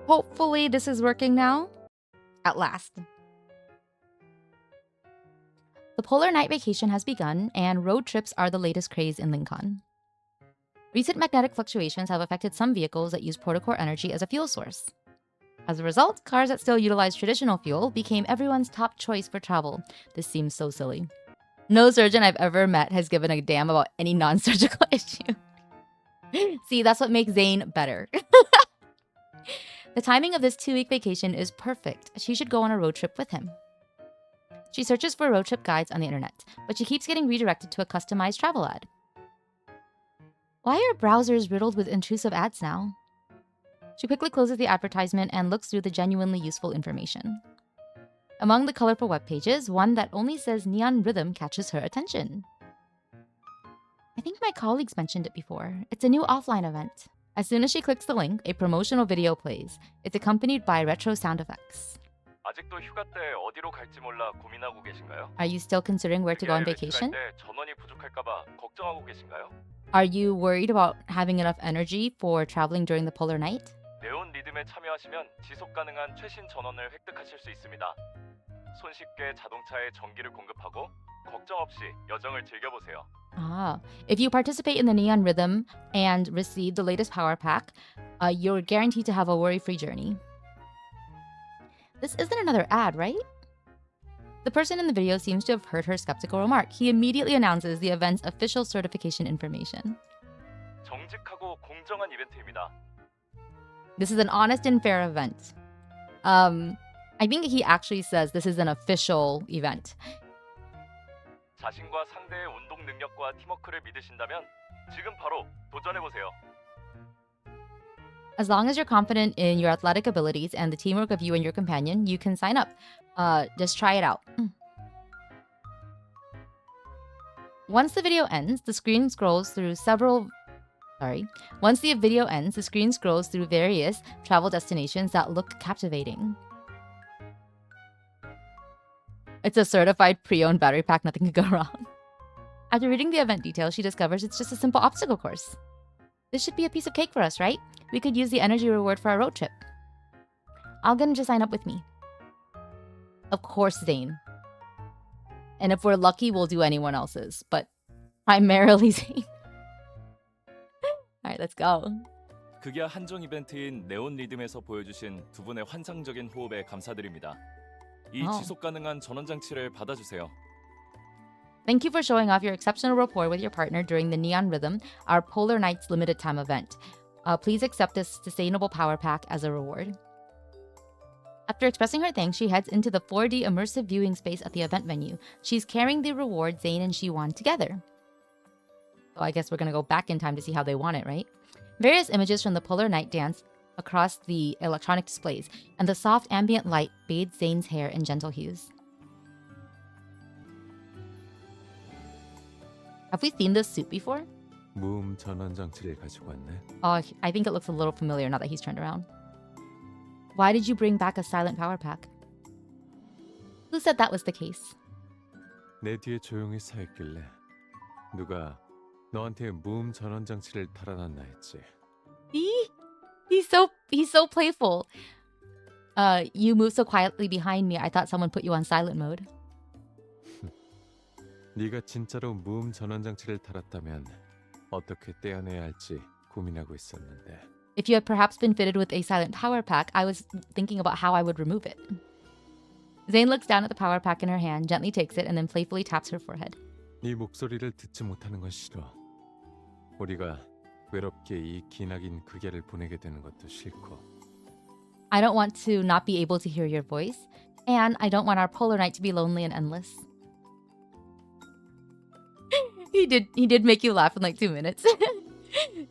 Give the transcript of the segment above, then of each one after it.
Hopefully this is working now. At last. The polar night vacation has begun, and road trips are the latest craze in Lincoln. Recent magnetic fluctuations have affected some vehicles that use protocore energy as a fuel source. As a result, cars that still utilize traditional fuel became everyone's top choice for travel. This seems so silly. No surgeon I've ever met has given a damn about any non-surgical issue. See, that's what makes Zayne better. The timing of this 2-week vacation is perfect. She should go on a road trip with him. She searches for road trip guides on the internet, but she keeps getting redirected to a customized travel ad. Why are browsers riddled with intrusive ads now? She quickly closes the advertisement and looks through the genuinely useful information. Among the colorful web pages, one that only says Neon Rhythm catches her attention. I think my colleagues mentioned it before. It's a new offline event. As soon as she clicks the link, a promotional video plays. It's accompanied by retro sound effects. 아직도 휴가 때 어디로 갈지 몰라 고민하고 계신가요? Are you still considering where to go on VR을 vacation? 때 전원이 부족할까 봐 걱정하고 계신가요? Are you worried about having enough energy for traveling during the polar night? 네온 리듬에 참여하시면 지속 가능한 최신 전원을 획득하실 수 있습니다. 손쉽게 자동차에 전기를 공급하고 걱정 없이 여정을 즐겨보세요. If you participate in the Neon Rhythm and receive the latest power pack, you're guaranteed to have a worry-free journey. This isn't another ad, right? The person in the video seems to have heard her skeptical remark. He immediately announces the event's official certification information. 정직하고 공정한 이벤트입니다. This is an honest and fair event. I think he actually says this is an official event. 자신과 상대의 운동 능력과 팀워크를 믿으신다면 지금 바로 도전해보세요. As long as you're confident in your athletic abilities and the teamwork of you and your companion, you can sign up. Just try it out. Once the video ends, the screen scrolls through various travel destinations that look captivating. It's a certified pre-owned battery pack, nothing could go wrong. After reading the event details, she discovers it's just a simple obstacle course. This should be a piece of cake for us, right? We could use the energy reward for our road trip. I'll get him to sign up with me. Of course, Zayne. And if we're lucky, we'll do anyone else's, but primarily Zayne. Alright, let's go. 극야 한정 이벤트인 네온 리듬에서 보여주신 두 분의 환상적인 호흡에 감사드립니다. 이 지속 가능한 전원 장치를 받아주세요. Thank you for showing off your exceptional rapport with your partner during the Neon Rhythm, our Polar Nights limited time event. Please accept this sustainable power pack as a reward. After expressing her thanks, she heads into the 4D immersive viewing space at the event venue. She's carrying the reward Zayne and she won together. So I guess we're going to go back in time to see how they won it, right? Various images from the Polar Night dance across the electronic displays, and the soft ambient light bathed Zayne's hair in gentle hues. Have we seen this suit before? 무음 전원 장치를 가지고 왔네. Oh, I think it looks a little familiar now that he's turned around. Why did you bring back a silent power pack? Who said that was the case? 내 뒤에 조용히 서 있길래 누가 너한테 무음 전원 장치를 달아놨나 했지. He's so playful. You move so quietly behind me. I thought someone put you on silent mode. 네가 진짜로 무음 전원 장치를 달았다면 어떻게 떼어내야 할지 고민하고 있었는데. If you had perhaps been fitted with a silent power pack, I was thinking about how I would remove it. Zayne looks down at the power pack in her hand, gently takes it, and then playfully taps her forehead. 네 목소리를 듣지 못하는 건 싫어. 우리가 외롭게 이 기나긴 극야를 보내게 되는 것도 싫고. I don't want to not be able to hear your voice, and I don't want our polar night to be lonely and endless. He did make you laugh in like 2 minutes.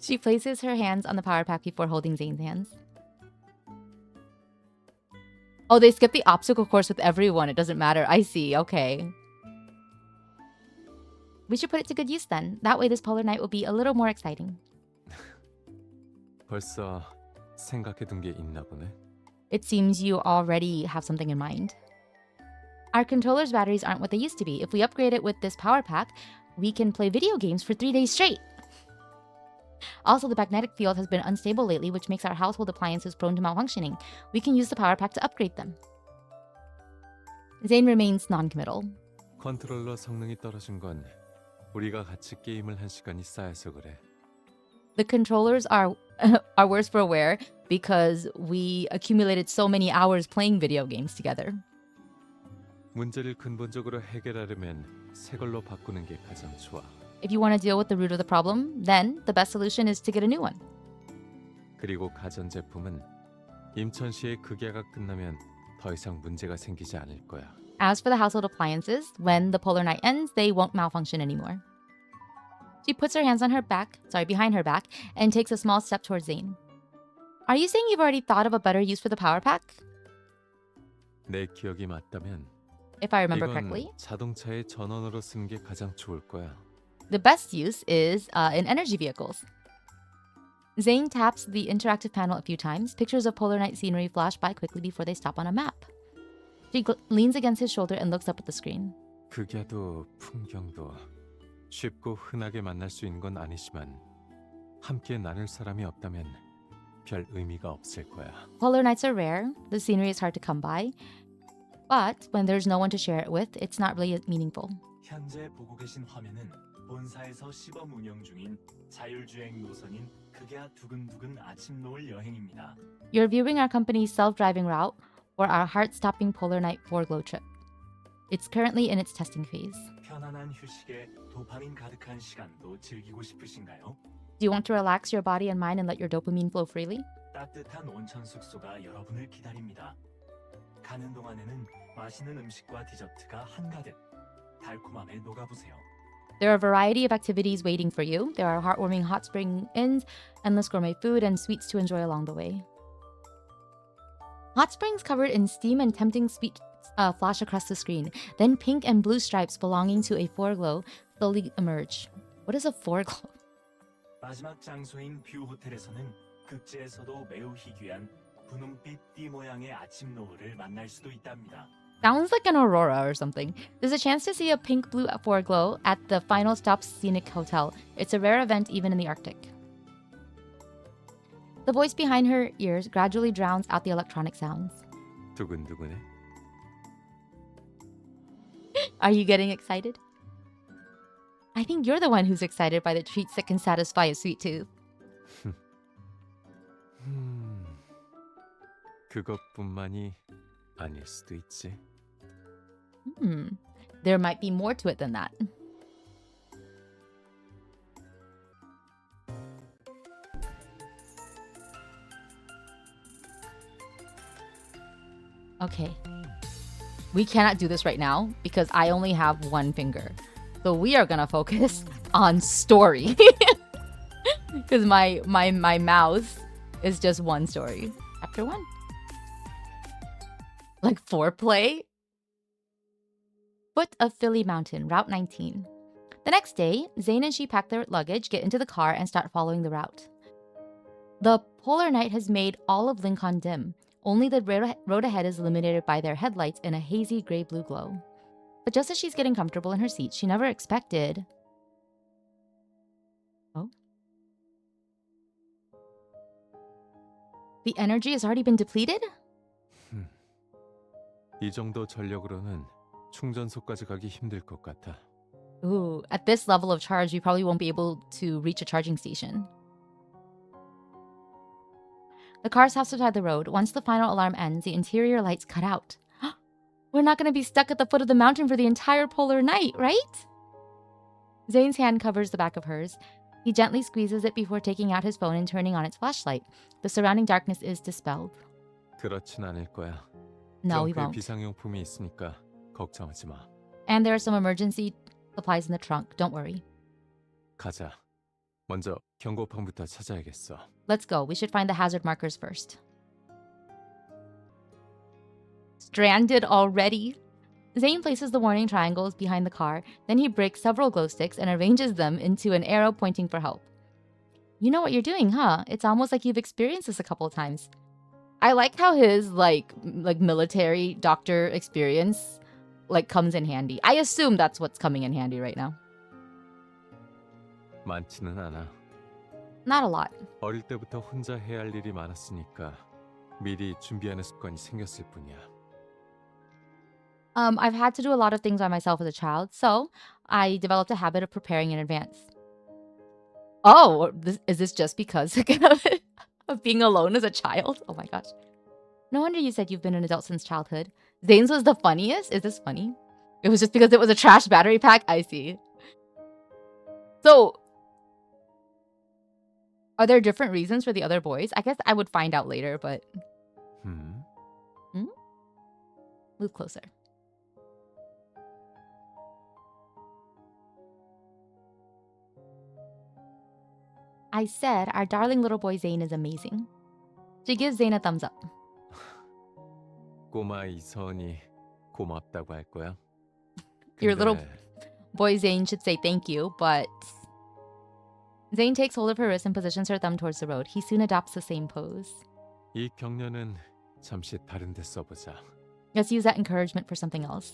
She places her hands on the power pack before holding Zayne's hands. Oh, they skip the obstacle course with everyone. It doesn't matter. I see. Okay. We should put it to good use then. That way this polar night will be a little more exciting. 벌써 생각해둔 게 있나 보네. It seems you already have something in mind. Our controller's batteries aren't what they used to be. If we upgrade it with this power pack, we can play video games for 3 days straight. Also, the magnetic field has been unstable lately, which makes our household appliances prone to malfunctioning. We can use the power pack to upgrade them. Zayne remains non-committal. 컨트롤러 성능이 떨어진 건 우리가 같이 게임을 한 시간이 쌓여서 그래. The controllers are are worse for wear because we accumulated so many hours playing video games together. 문제를 근본적으로 해결하려면 새 걸로 바꾸는 게 가장 좋아. If you want to deal with the root of the problem, then the best solution is to get a new one. 그리고 가전제품은 임천시의 극야가 끝나면 더 이상 문제가 생기지 않을 거야. As for the household appliances, when the polar night ends, they won't malfunction anymore. She puts her hands on her back, behind her back, and takes a small step towards Zayne. Are you saying you've already thought of a better use for the power pack? 내 기억이 맞다면 If I remember 이건 correctly, 자동차의 전원으로 쓰는 게 가장 좋을 거야. the best use is in energy vehicles. Zayne taps the interactive panel a few times. Pictures of polar night scenery flash by quickly before they stop on a map. She leans against his shoulder and looks up at the screen. 극야도 풍경도 쉽고 흔하게 만날 수 있는 건 아니지만 함께 나눌 사람이 없다면 별 의미가 없을 거야. Polar nights are rare. The scenery is hard to come by. But when there's no one to share it with, it's not really meaningful. 현재 보고 계신 화면은 본사에서 시범 운영 중인 자율주행 노선인 극야 두근두근 아침 노을 여행입니다. You're viewing our company's self-driving route for our heart-stopping polar night foreglow trip. It's currently in its testing phase. 편안한 휴식에 도파민 가득한 시간도 즐기고 싶으신가요? Do you want to relax your body and mind and let your dopamine flow freely? 따뜻한 온천 숙소가 여러분을 기다립니다. 가는 동안에는 맛있는 음식과 디저트가 한가득 달콤함에 녹아보세요. There are a variety of activities waiting for you. There are heartwarming hot spring inns, endless gourmet food, and sweets to enjoy along the way. Hot springs covered in steam and tempting sweets flash across the screen. Then pink and blue stripes belonging to a foreglow slowly emerge. What is a foreglow? 마지막 장소인 뷰 호텔에서는 극지에서도 매우 희귀한 분홍빛 띠 모양의 아침 노을을 만날 수도 있답니다. Sounds like an aurora or something. There's a chance to see a pink-blue foreglow at the Final Stop Scenic Hotel. It's a rare event even in the Arctic. The voice behind her ears gradually drowns out the electronic sounds. 두근두근해. Are you getting excited? I think you're the one who's excited by the treats that can satisfy a sweet tooth. 그것뿐만이 아닐 수도 있지. There might be more to it than that. Okay. We cannot do this right now because I only have one finger. So we are gonna focus on story. Because my mouse is just one story. Chapter 1. Like foreplay? Foot of Philly Mountain, Route 19. The next day, Zayne and she pack their luggage, get into the car, and start following the route. The polar night has made all of Lincoln dim. Only the road ahead is illuminated by their headlights in a hazy gray-blue glow. But just as she's getting comfortable in her seat, she never expected... Oh? The energy has already been depleted? 이 정도 전력으로는 충전소까지 가기 힘들 것 같아. Ooh, at this level of charge, we probably won't be able to reach a charging station. The car stops beside the road. Once the final alarm ends, the interior lights cut out. We're not going to be stuck at the foot of the mountain for the entire polar night, right? Zayne's hand covers the back of hers. He gently squeezes it before taking out his phone and turning on its flashlight. The surrounding darkness is dispelled. 그렇진 않을 거야. No, we 트렁크에 won't. 비상용품이 있으니까 걱정하지 마. And there are some emergency supplies in the trunk. Don't worry. 가자. 먼저 경고판부터 찾아야겠어. Let's go. We should find the hazard markers first. Stranded already? Zayne places the warning triangles behind the car. Then he breaks several glow sticks and arranges them into an arrow pointing for help. You know what you're doing, huh? It's almost like you've experienced this a couple of times. I like how his like military doctor experience comes in handy. I assume that's what's coming in handy right now. 많지는 않아. Not a lot. 어릴 때부터 혼자 해야 할 일이 많았으니까 미리 준비하는 습관이 생겼을 뿐이야. I've had to do a lot of things by myself as a child, so I developed a habit of preparing in advance. Oh, is this just because of being alone as a child? Oh my gosh. No wonder you said you've been an adult since childhood. Zayne's was the funniest? Is this funny? It was just because it was a trash battery pack? I see. So, are there different reasons for the other boys? I guess I would find out later, but move closer. I said our darling little boy Zayne is amazing. She gives Zayne a thumbs up. 꼬마 이선이 고맙다고 할 거야. Your little 근데 boy Zayne should say thank you, but Zayne takes hold of her wrist and positions her thumb towards the road. He soon adopts the same pose. 이 격려는 잠시 다른 데 써보자. Let's use that encouragement for something else.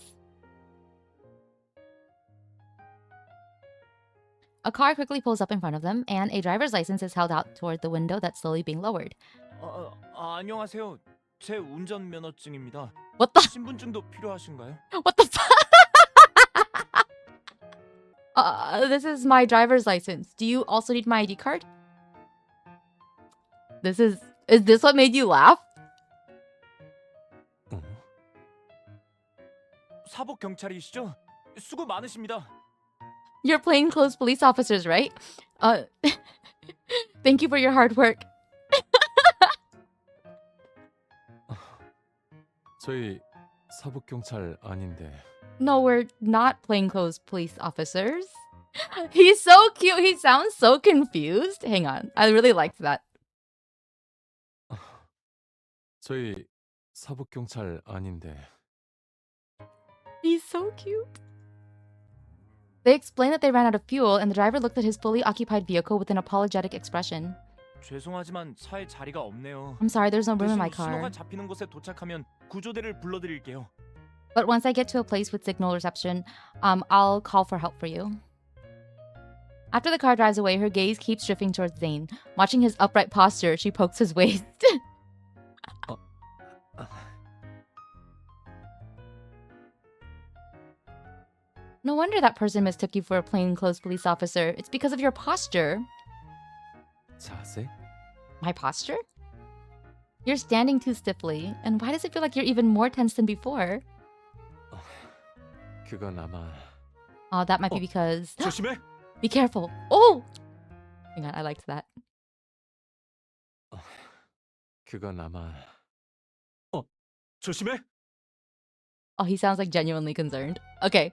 A car quickly pulls up in front of them, and a driver's license is held out toward the window that's slowly being lowered. 안녕하세요. 제 운전면허증입니다. What the? 신분증도 필요하신가요? What the fuck? This is my driver's license. Do you also need my ID card? Is this what made you laugh? 사복 경찰이시죠? 수고 많으십니다. You're plainclothes police officers, right? Thank you for your hard work. 저희 사복 경찰 아닌데. No, we're not plainclothes police officers. He's so cute. He sounds so confused. Hang on. I really liked that. 저희 사복 경찰 아닌데. He's so cute. They explain that they ran out of fuel, and the driver looked at his fully occupied vehicle with an apologetic expression. 죄송하지만 차에 자리가 없네요. I'm sorry, there's no room in my 대신 car. 신호가 잡히는 곳에 도착하면 구조대를 불러드릴게요. But once I get to a place with signal reception, I'll call for help for you. After the car drives away, her gaze keeps drifting towards Zayne. Watching his upright posture, she pokes his waist. No wonder that person mistook you for a plainclothes police officer. It's because of your posture. 자세? My posture? You're standing too stiffly. And why does it feel like you're even more tense than before? 그건 아마 Oh, that might be because... 조심해. Be careful. Oh! Hang on, I liked that. 그건 아마 조심해. Oh, he sounds like genuinely concerned. Okay.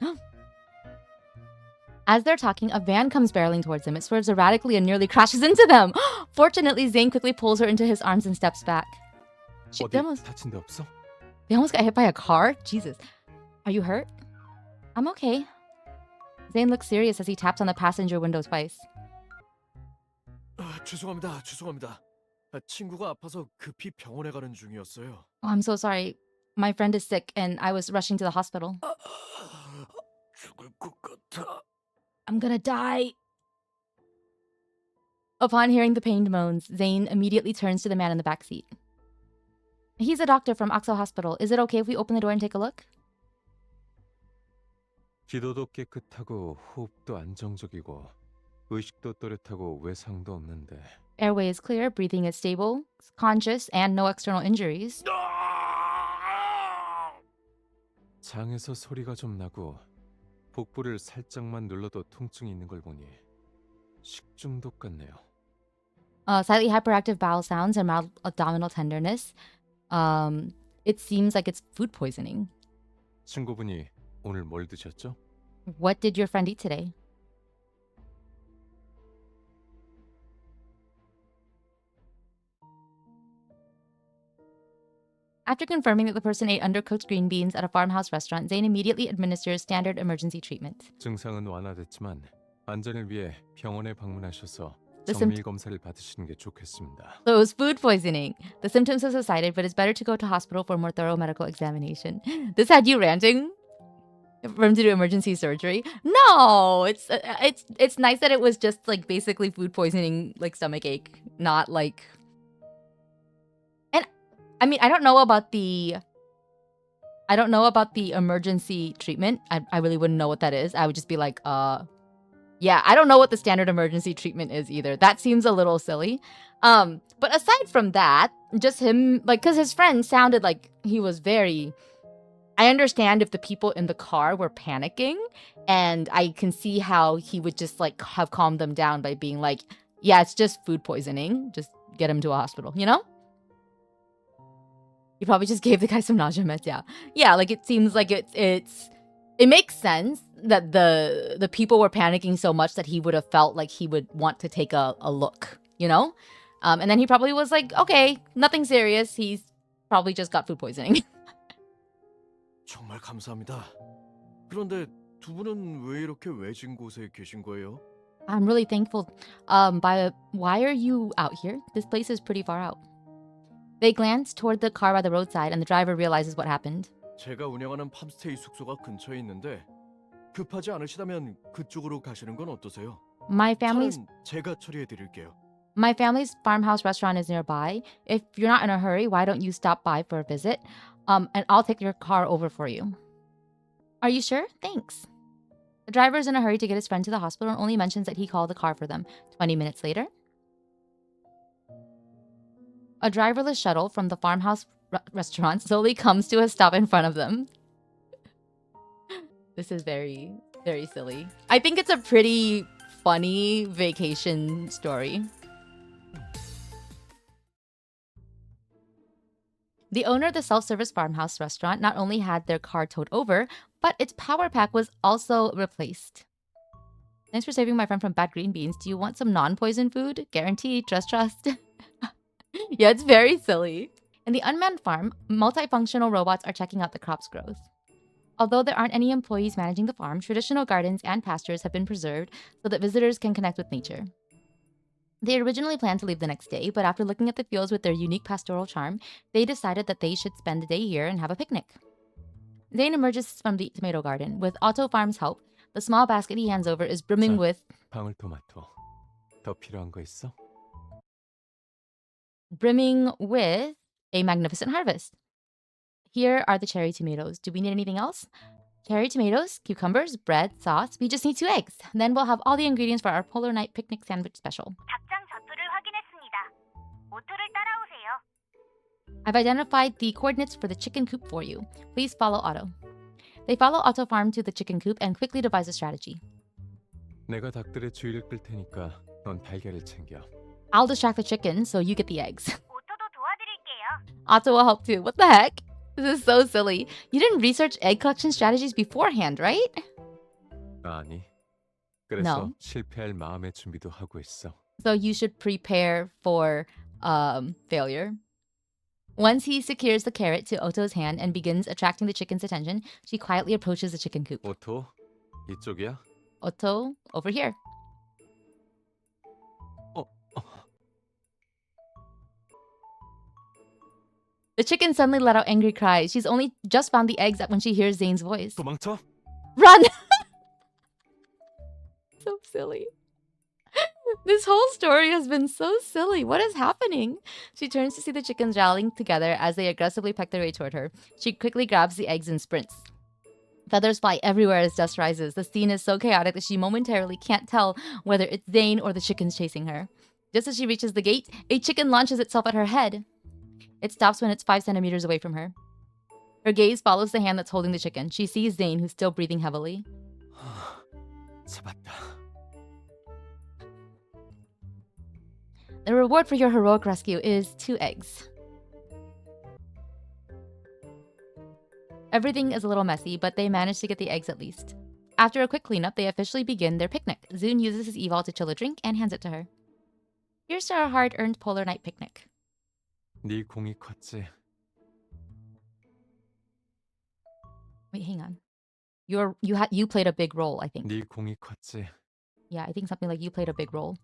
As they're talking, a van comes barreling towards them. It swerves erratically and nearly crashes into them. Fortunately, Zayne quickly pulls her into his arms and steps back. 어디 They almost 다친 데 없어? got hit by a car? Jesus. Are you hurt? I'm okay. Zayne looks serious as he taps on the passenger window twice. 죄송합니다. 친구가 아파서 급히 병원에 가는 중이었어요. Oh, I'm so sorry. My friend is sick and I was rushing to the hospital. 죽을 것 같아. I'm gonna die. Upon hearing the pained moans, Zayne immediately turns to the man in the back seat. He's a doctor from Oxo Hospital. Is it okay if we open the door and take a look? 기도도 깨끗하고 호흡도 안정적이고 의식도 또렷하고 외상도 없는데 Airway is clear, breathing is stable, conscious, and no external injuries. 장에서 소리가 좀 나고 복부를 살짝만 눌러도 통증이 있는 걸 보니 식중독 같네요. Slightly hyperactive bowel sounds and mild abdominal tenderness. It seems like it's food poisoning. 친구분이 오늘 뭘 드셨죠? What did your friend eat today? After confirming that the person ate undercooked green beans at a farmhouse restaurant, Zayne immediately administers standard emergency treatment. 증상은 완화됐지만 안전을 위해 병원에 방문하셔서 The 정밀 검사를 받으시는 게 좋겠습니다. So it was food poisoning. The symptoms have subsided, but it's better to go to hospital for a more thorough medical examination. This had you ranting? For him to do emergency surgery. No, it's nice that it was just like basically food poisoning, like stomach ache, not like. And I mean, I don't know about the emergency treatment. I really wouldn't know what that is. I would just be like, yeah, I don't know what the standard emergency treatment is either. That seems a little silly. But aside from that, just him, like, because his friend sounded like he was very. I understand if the people in the car were panicking, and I can see how he would just like have calmed them down by being like, yeah, it's just food poisoning. Just get him to a hospital, you know? He probably just gave the guy some nausea meds, yeah. Yeah, like it seems like it makes sense that the people were panicking so much that he would have felt like he would want to take a look, you know? And then he probably was like, okay, nothing serious. He's probably just got food poisoning. 정말 감사합니다. 그런데 두 분은 왜 이렇게 외진 곳에 계신 거예요? I'm really thankful. Why are you out here? This place is pretty far out. They glance toward the car by the roadside, and the driver realizes what happened. 제가 운영하는 팜스테이 숙소가 근처에 있는데 급하지 않으시다면 그쪽으로 가시는 건 어떠세요? My family's 차는 제가 처리해 드릴게요. farmhouse restaurant is nearby. If you're not in a hurry, why don't you stop by for a visit? And I'll take your car over for you. Are you sure? Thanks. The driver is in a hurry to get his friend to the hospital and only mentions that he called the car for them. 20 minutes later, a driverless shuttle from the farmhouse restaurant slowly comes to a stop in front of them. This is very, very silly. I think it's a pretty funny vacation story. The owner of the self-service farmhouse restaurant not only had their car towed over, but its power pack was also replaced. Thanks for saving my friend from bad green beans. Do you want some non-poison food? Guaranteed. Trust. Yeah, it's very silly. In the unmanned farm, multifunctional robots are checking out the crop's growth. Although there aren't any employees managing the farm, traditional gardens and pastures have been preserved so that visitors can connect with nature. They originally planned to leave the next day, but after looking at the fields with their unique pastoral charm, they decided that they should spend the day here and have a picnic. Zayne emerges from the tomato garden. With Otto Farm's help, the small basket he hands over is brimming 자, with 방울토마토. 더 필요한 거 있어? a magnificent harvest. Here are the cherry tomatoes. Do we need anything else? Cherry tomatoes, cucumbers, bread, sauce. We just need 2 eggs. Then we'll have all the ingredients for our polar night picnic sandwich special. 닭장 전투를 확인했습니다. 오토를 따라오세요. I've identified the coordinates for the chicken coop for you. Please follow Otto. They follow Otto Farm to the chicken coop and quickly devise a strategy. 내가 닭들의 주의를 끌 테니까 넌 달걀을 챙겨. I'll distract the chicken so you get the eggs. 오토도 도와드릴게요. Otto will help too. What the heck? This is so silly. You didn't research egg collection strategies beforehand, right? 아니. 그래서 No. 실패할 마음의 준비도 하고 있어. So you should prepare for failure. Once he secures the carrot to Otto's hand and begins attracting the chicken's attention, she quietly approaches the chicken coop. 오토, 이쪽이야? Otto, over here. The chicken suddenly let out angry cries. She's only just found the eggs when she hears Zayne's voice. 도망쳐? Run! So silly. This whole story has been so silly. What is happening? She turns to see the chickens rallying together as they aggressively peck their way toward her. She quickly grabs the eggs and sprints. Feathers fly everywhere as dust rises. The scene is so chaotic that she momentarily can't tell whether it's Zayne or the chickens chasing her. Just as she reaches the gate, a chicken launches itself at her head. It stops when it's 5 centimeters away from her. Her gaze follows the hand that's holding the chicken. She sees Zayne, who's still breathing heavily. 잡았다. The reward for your heroic rescue is 2 eggs. Everything is a little messy, but they manage to get the eggs at least. After a quick cleanup, they officially begin their picnic. Zune uses his eval to chill a drink and hands it to her. Here's to our hard-earned polar night picnic. 네 공이 컸지. Wait, hang on. You played a big role, I think. 네 공이 컸지. Yeah, I think something like you played a big role.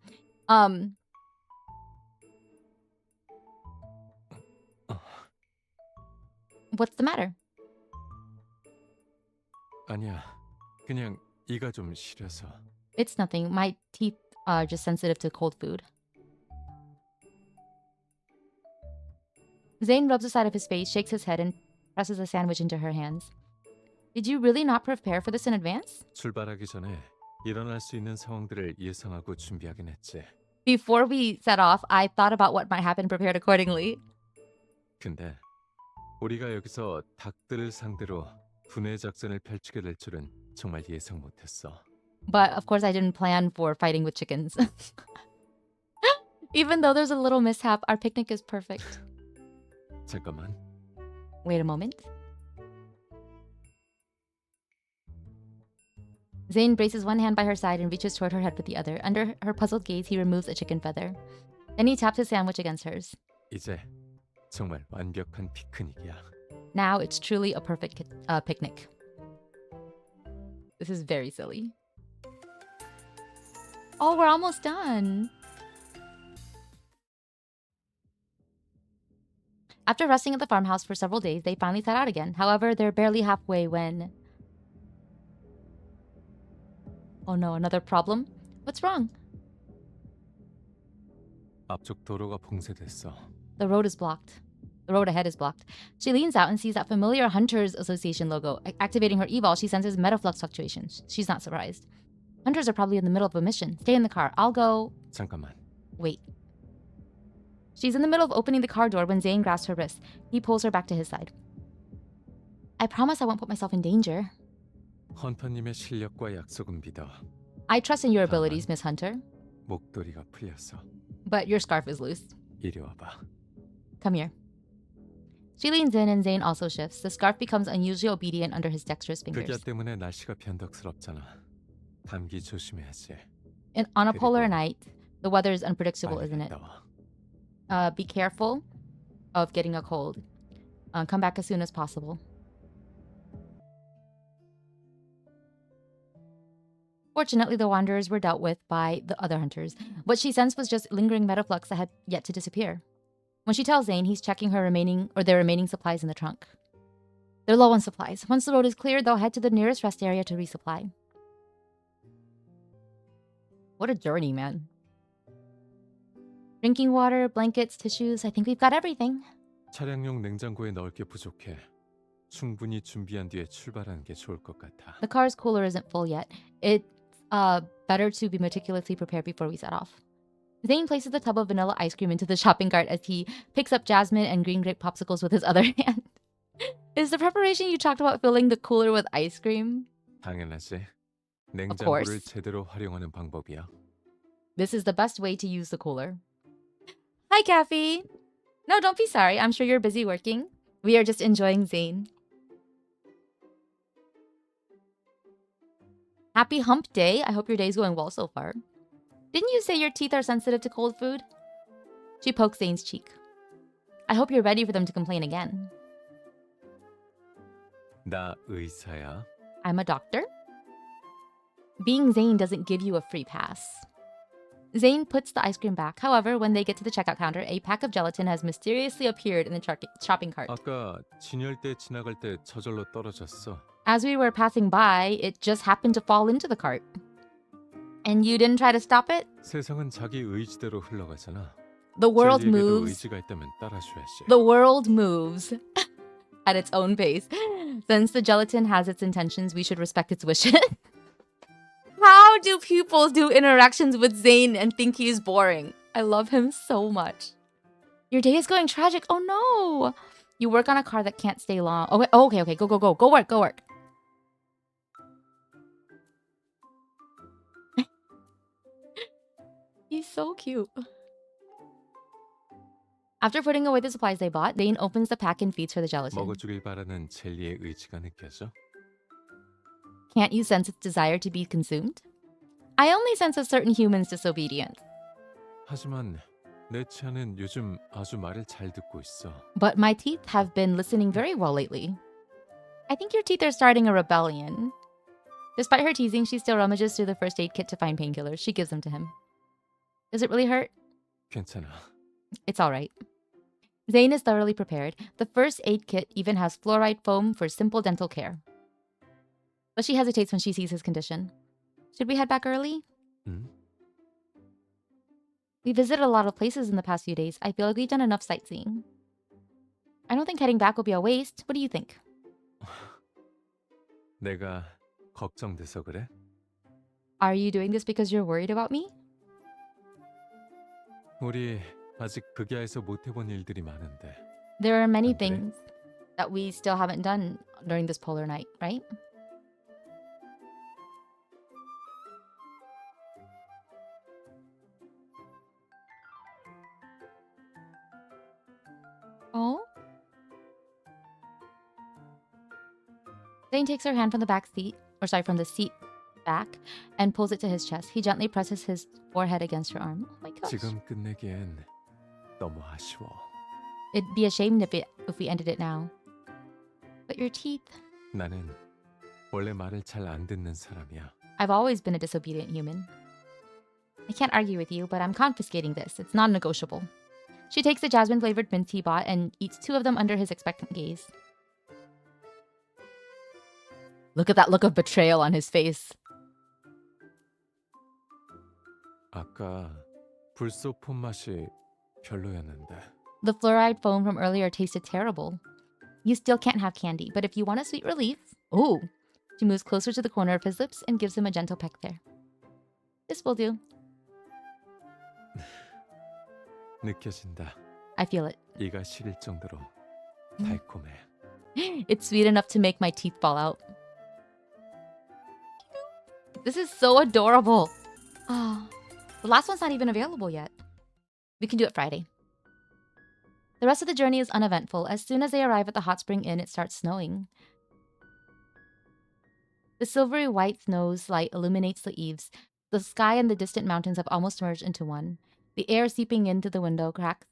What's the matter? 아니야. 그냥 이가 좀 시려서. It's nothing. My teeth are just sensitive to cold food. Zayne rubs the side of his face, shakes his head, and presses a sandwich into her hands. Did you really not prepare for this in advance? 출발하기 전에 일어날 수 있는 상황들을 예상하고 준비하긴 했지. Before we set off, I thought about what might happen, prepared accordingly. 근데 우리가 여기서 닭들을 상대로 분해 작전을 펼치게 될 줄은 정말 예상 못했어. But of course, I didn't plan for fighting with chickens. Even though there's a little mishap, our picnic is perfect. 잠깐만. Wait a moment. Zayne braces one hand by her side and reaches toward her head with the other. Under her puzzled gaze, he removes a chicken feather. Then he taps his sandwich against hers. 이제 정말 완벽한 피크닉이야. Now it's truly a perfect picnic. This is very silly. Oh, we're almost done. After resting at the farmhouse for several days, they finally set out again. However, they're barely halfway when... Oh no, another problem? What's wrong? 앞쪽 도로가 봉쇄됐어. The road is blocked. The road ahead is blocked. She leans out and sees that familiar Hunters Association logo. Activating her eVol, she senses metaflux fluctuations. She's not surprised. Hunters are probably in the middle of a mission. Stay in the car. I'll go... 잠깐만. Wait. She's in the middle of opening the car door when Zayne grasps her wrist. He pulls her back to his side. I promise I won't put myself in danger. 헌터님의 실력과 약속은 믿어. I trust in your abilities, Miss Hunter. 목도리가 풀렸어. But your scarf is loose. 이리 와봐. Come here. She leans in and Zayne also shifts. The scarf becomes unusually obedient under his dexterous fingers. 극야 때문에 날씨가 변덕스럽잖아. 감기 조심해야지. And on a polar 그리고 night, the weather is unpredictable, 빨리 isn't it? 갔다 와. Be careful of getting a cold. Come back as soon as possible. Fortunately, the wanderers were dealt with by the other hunters. What she sensed was just lingering metaflux that had yet to disappear. When she tells Zayne, he's checking their remaining supplies in the trunk. They're low on supplies. Once the road is cleared, they'll head to the nearest rest area to resupply. What a journey, man. Drinking water, blankets, tissues. I think we've got everything. 차량용 냉장고에 넣을 게 부족해. 충분히 준비한 뒤에 출발하는 게 좋을 것 같아. The car's cooler isn't full yet. It's better to be meticulously prepared before we set off. Zayne places the tub of vanilla ice cream into the shopping cart as he picks up jasmine and green grape popsicles with his other hand. Is the preparation you talked about filling the cooler with ice cream? 당연하지. course. 냉장고를 제대로 활용하는 방법이야. This is the best way to use the cooler. Hi, Kathy. No, don't be sorry. I'm sure you're busy working. We are just enjoying Zayne. Happy hump day. I hope your day's going well so far. Didn't you say your teeth are sensitive to cold food? She pokes Zayne's cheek. I hope you're ready for them to complain again. 나 의사야. I'm a doctor. Being Zayne doesn't give you a free pass. Zayne puts the ice cream back. However, when they get to the checkout counter, a pack of gelatin has mysteriously appeared in the shopping cart. 아까 진열대 지나갈 때 저절로 떨어졌어. As we were passing by, it just happened to fall into the cart. And you didn't try to stop it? 세상은 자기 의지대로 흘러가잖아. The world 젤리에게도 moves. 의지가 있다면 따라줘야지. The world moves at its own pace. Since the gelatin has its intentions, we should respect its wishes. How do people do interactions with Zayne and think he's boring? I love him so much. Your day is going tragic. Oh no! You work on a car that can't stay long. Okay. Go work. He's so cute. After putting away the supplies they bought, Zayne opens the pack and feeds her the gelatin. 먹어주길 바라는 젤리의 의지가 느껴져? Can't you sense its desire to be consumed? I only sense a certain human's disobedience. 하지만 내 치아는 요즘 아주 말을 잘 듣고 있어. But my teeth have been listening very well lately. I think your teeth are starting a rebellion. Despite her teasing, she still rummages through the first aid kit to find painkillers. She gives them to him. Does it really hurt? 괜찮아. It's all right. Zayne is thoroughly prepared. The first aid kit even has fluoride foam for simple dental care. But she hesitates when she sees his condition. Should we head back early? 응? We visited a lot of places in the past few days. I feel like we've done enough sightseeing. I don't think heading back will be a waste. What do you think? 내가 걱정돼서 그래? Are you doing this because you're worried about me? 우리 아직 극야에서 못 해본 일들이 많은데. There are many 안 그래? things that we still haven't done during this polar night, right? Oh? Zayne takes her hand from the back seat, from the seat back, and pulls it to his chest. He gently presses his forehead against her arm. Oh my gosh. 지금 끝내기엔 너무 아쉬워. It'd be a shame if we ended it now. But your teeth. 나는 원래 말을 잘 안 듣는 사람이야. I've always been a disobedient human. I can't argue with you, but I'm confiscating this. It's non-negotiable. She takes the jasmine-flavored mint he bought and eats 2 of them under his expectant gaze. Look at that look of betrayal on his face. 아까 불소 폰 맛이 별로였는데. The fluoride foam from earlier tasted terrible. You still can't have candy, but if you want a sweet relief... Oh! She moves closer to the corner of his lips and gives him a gentle peck there. This will do. 느껴진다. I feel it. 이가 시릴 정도로 달콤해. It's sweet enough to make my teeth fall out. This is so adorable. Ah, the last one's not even available yet. We can do it Friday. The rest of the journey is uneventful. As soon as they arrive at the hot spring inn, it starts snowing. The silvery white snow's light illuminates the eaves. The sky and the distant mountains have almost merged into one. The air seeping into the window cracks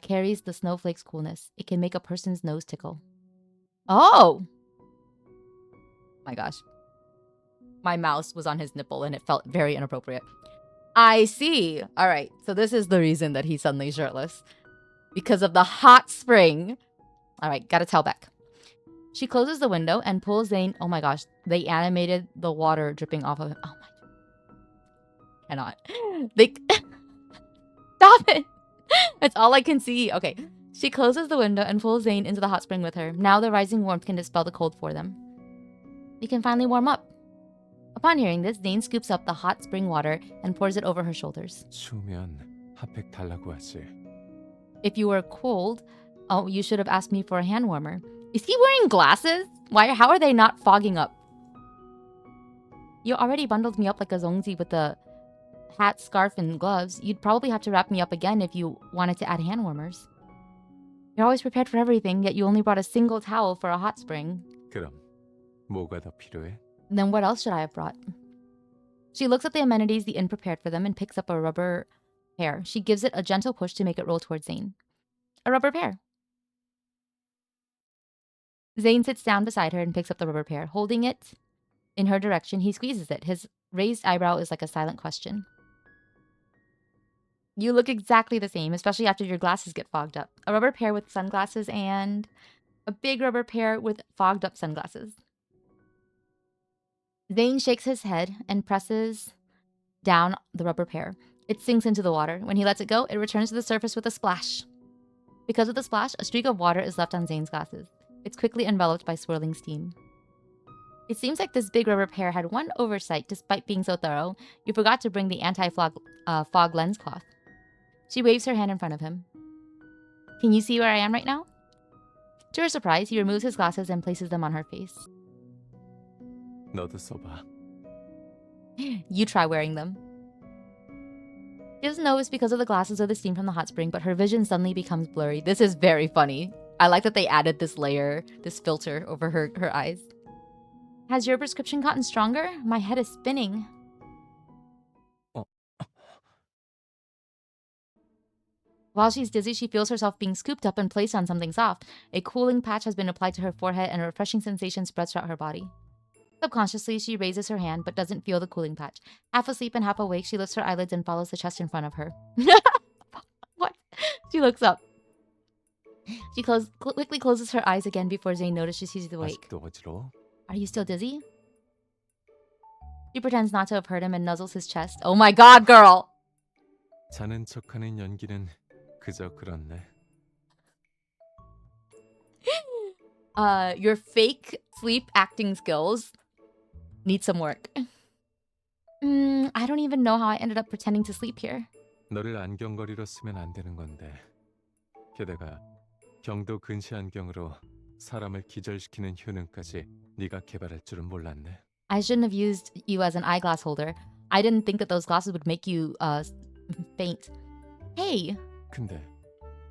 carries the snowflake's coolness. It can make a person's nose tickle. Oh! My gosh. My mouse was on his nipple and it felt very inappropriate. I see. All right. So this is the reason that he's suddenly shirtless. Because of the hot spring. All right. Gotta tell Beck. She closes the window and pulls Zayne. Oh my gosh. They animated the water dripping off of him. Oh my. Cannot. They... Stop it. That's all I can see. Okay. She closes the window and pulls Zayne into the hot spring with her. Now the rising warmth can dispel the cold for them. We can finally warm up. Upon hearing this, Zayne scoops up the hot spring water and pours it over her shoulders. 추우면 핫팩 달라고 하지. If you were cold, oh, you should have asked me for a hand warmer. Is he wearing glasses? How are they not fogging up? You already bundled me up like a zongzi with the hat, scarf, and gloves. You'd probably have to wrap me up again if you wanted to add hand warmers. You're always prepared for everything, yet you only brought a single towel for a hot spring. 그럼 뭐가 더 필요해? Then what else should I have brought? She looks at the amenities the inn prepared for them and picks up a rubber pear. She gives it a gentle push to make it roll towards Zayne. A rubber pear. Zayne sits down beside her and picks up the rubber pear. Holding it in her direction, he squeezes it. His raised eyebrow is like a silent question. You look exactly the same, especially after your glasses get fogged up. A rubber pear with sunglasses and a big rubber pear with fogged up sunglasses. Zayne shakes his head and presses down the rubber pear. It sinks into the water. When he lets it go, it returns to the surface with a splash. Because of the splash, a streak of water is left on Zayne's glasses. It's quickly enveloped by swirling steam. It seems like this big rubber pear had one oversight. Despite being so thorough, you forgot to bring the anti-fog lens cloth. She waves her hand in front of him. Can you see where I am right now? To her surprise, he removes his glasses and places them on her face. 너도 써봐. You try wearing them. She doesn't know it's because of the glasses or the steam from the hot spring, but her vision suddenly becomes blurry. This is very funny. I like that they added this layer, this filter over her eyes. Has your prescription gotten stronger? My head is spinning. While she's dizzy, she feels herself being scooped up and placed on something soft. A cooling patch has been applied to her forehead and a refreshing sensation spreads throughout her body. Subconsciously, she raises her hand but doesn't feel the cooling patch. Half asleep and half awake, she lifts her eyelids and follows the chest in front of her. What? She looks up. She quickly closes her eyes again before Zayne notices she's awake. 아직도 어지러워? Are you still dizzy? She pretends not to have heard him and nuzzles his chest. Oh my god, girl! 자는 척하는 연기는 그저 그렇네. Your fake sleep acting skills need some work. I don't even know how I ended up pretending to sleep here. 너를 안경거리로 쓰면 안 되는 건데. 게다가 경도 근시 안경으로 사람을 기절시키는 효능까지 네가 개발할 줄은 몰랐네. I shouldn't have used you as an eyeglass holder. I didn't think that those glasses would make you faint. Hey, 근데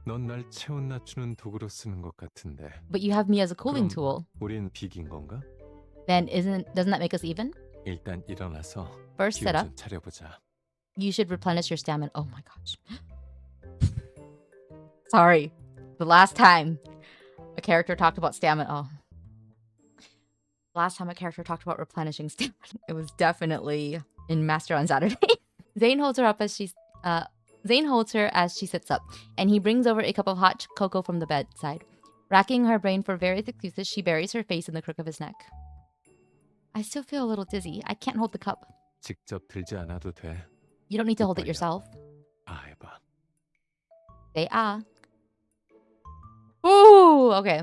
넌 날 체온 낮추는 도구로 쓰는 것 같은데. but you have me as a cooling 그럼 tool. 우린 비긴 건가? Then doesn't that make us even? 일단 일어나서 First 기운 sit up. 좀 차려보자. You should replenish your stamina. Oh my gosh. Sorry. The last time a character talked about stamina. Oh. Last time a character talked about replenishing stamina. It was definitely in Master on Saturday. Zayne holds her as she sits up, and he brings over a cup of hot cocoa from the bedside. Racking her brain for various excuses, she buries her face in the crook of his neck. I still feel a little dizzy. I can't hold the cup. 직접 들지 않아도 돼. You don't need to hold it 빨리 yourself. 아 해봐. Say ah. Ooh, okay.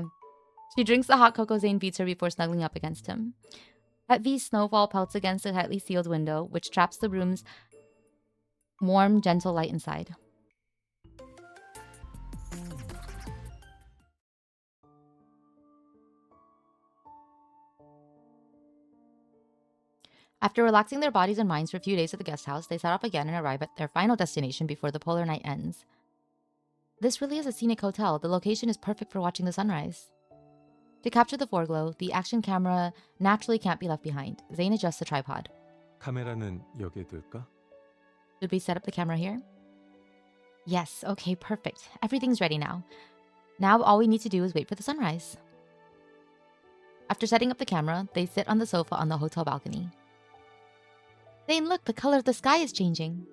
She drinks the hot cocoa Zayne feeds her before snuggling up against him. Heavy snowfall pelts against the tightly sealed window, which traps the room's warm, gentle light inside. After relaxing their bodies and minds for a few days at the guest house, they set off again and arrive at their final destination before the polar night ends. This really is a scenic hotel. The location is perfect for watching the sunrise. To capture the foreglow, the action camera naturally can't be left behind. Zayne adjusts the tripod. 카메라는 여기에 둘까? Should we set up the camera here? Yes, okay, perfect. Everything's ready now. Now all we need to do is wait for the sunrise. After setting up the camera, they sit on the sofa on the hotel balcony. Zayne, look, the color of the sky is changing.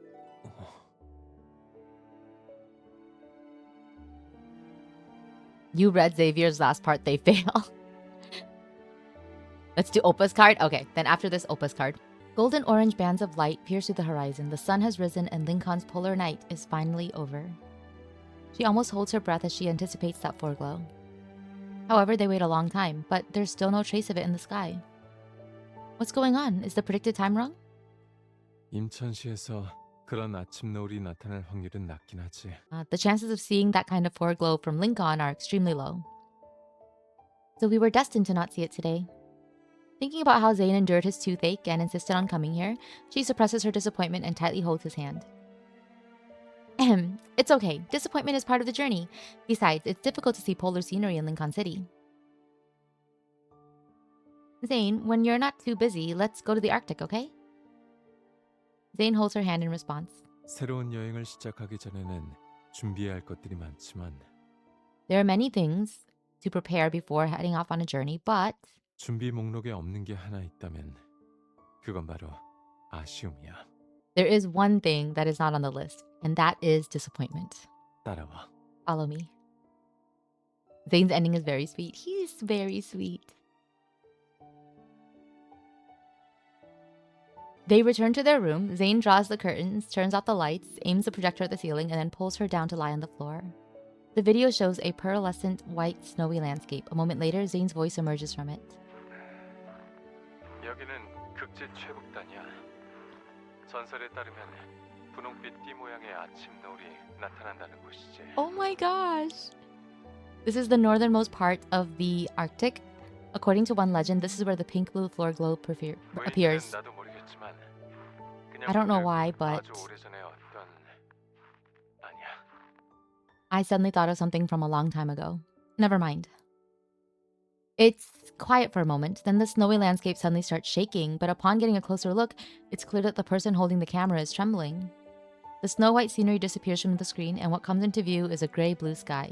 You read Xavier's last part, they fail. Let's do Opus card? Okay, then after this Opus card. Golden orange bands of light pierce through the horizon. The sun has risen and Lincoln's polar night is finally over. She almost holds her breath as she anticipates that foreglow. However, they wait a long time, but there's still no trace of it in the sky. What's going on? Is the predicted time wrong? 임천시에서 그런 아침 노을이 나타날 확률은 낮긴 하지. The chances of seeing that kind of foreglow from Lincoln are extremely low. So we were destined to not see it today. Thinking about how Zayne endured his toothache and insisted on coming here, she suppresses her disappointment and tightly holds his hand. It's okay. Disappointment is part of the journey. Besides, it's difficult to see polar scenery in Lincoln City. Zayne, when you're not too busy, let's go to the Arctic, okay? Zayne holds her hand in response. 새로운 여행을 시작하기 전에는 준비해야 할 것들이 많지만 There are many things to prepare before heading off on a journey, but 준비 목록에 없는 게 하나 있다면 그건 바로 아쉬움이야. there is one thing that is not on the list, and that is disappointment. 따라와. Follow me. Zayne's ending is very sweet. He's very sweet. They return to their room. Zayne draws the curtains, turns off the lights, aims the projector at the ceiling, and then pulls her down to lie on the floor. The video shows a pearlescent white snowy landscape. A moment later, Zayne's voice emerges from it. 여기는 극지 최북단이야. 전설에 따르면 분홍빛 띠 모양의 아침 노을이 나타난다는 곳이지. Oh my gosh! This is the northernmost part of the Arctic. According to one legend, this is where the pink-blue floor globe appears. 나도 모르겠지만 I don't know why, but 아주 오래전에 어떤 아니야. I suddenly thought of something from a long time ago. Never mind. It's quiet for a moment, then the snowy landscape suddenly starts shaking, but upon getting a closer look, it's clear that the person holding the camera is trembling. The snow-white scenery disappears from the screen, and what comes into view is a gray-blue sky.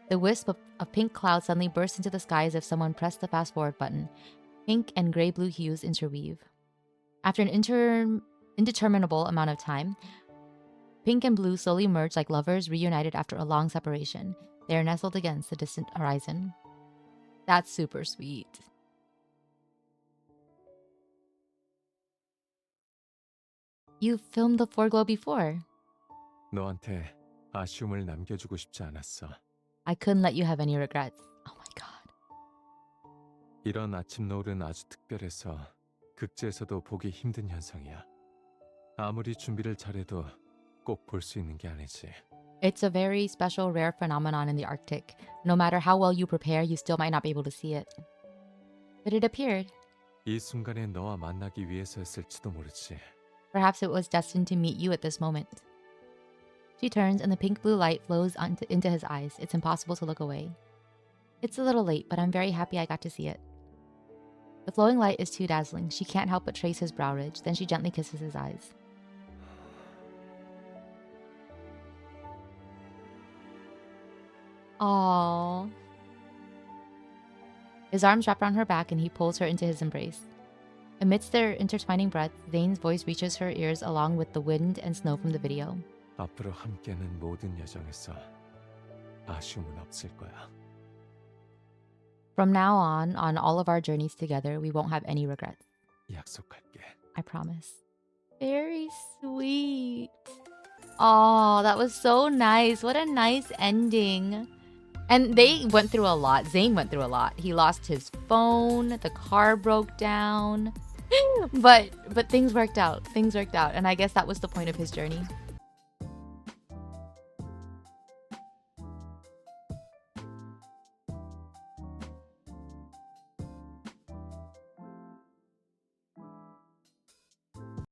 The wisp of pink clouds suddenly bursts into the sky as if someone pressed the fast-forward button. Pink and gray-blue hues interweave. After an indeterminable amount of time, pink and blue slowly merge like lovers reunited after a long separation. They are nestled against the distant horizon. That's super sweet. You filmed the foreglow before. 너한테 아쉬움을 남겨주고 싶지 않았어. I couldn't let you have any regrets. Oh my god. 이런 아침 노을은 아주 특별해서 극지에서도 보기 힘든 현상이야. 아무리 준비를 잘해도 꼭 볼 수 있는 게 아니지. It's a very special, rare phenomenon in the Arctic. No matter how well you prepare, you still might not be able to see it. But it appeared. 이 순간에 너와 만나기 위해서였을지도 모르지. Perhaps it was destined to meet you at this moment. She turns and the pink blue light flows into his eyes. It's impossible to look away. It's a little late, but I'm very happy I got to see it. The flowing light is too dazzling. She can't help but trace his brow ridge. Then she gently kisses his eyes. Aww. His arms wrap around her back and he pulls her into his embrace. Amidst their intertwining breaths, Zayne's voice reaches her ears along with the wind and snow from the video. 앞으로 함께하는 모든 여정에서 아쉬움은 없을 거야. From now on all of our journeys together, we won't have any regrets. 약속할게. I promise. Very sweet. Oh, that was so nice. What a nice ending. And they went through a lot. Zayne went through a lot. He lost his phone. The car broke down. But things worked out. Things worked out. And I guess that was the point of his journey.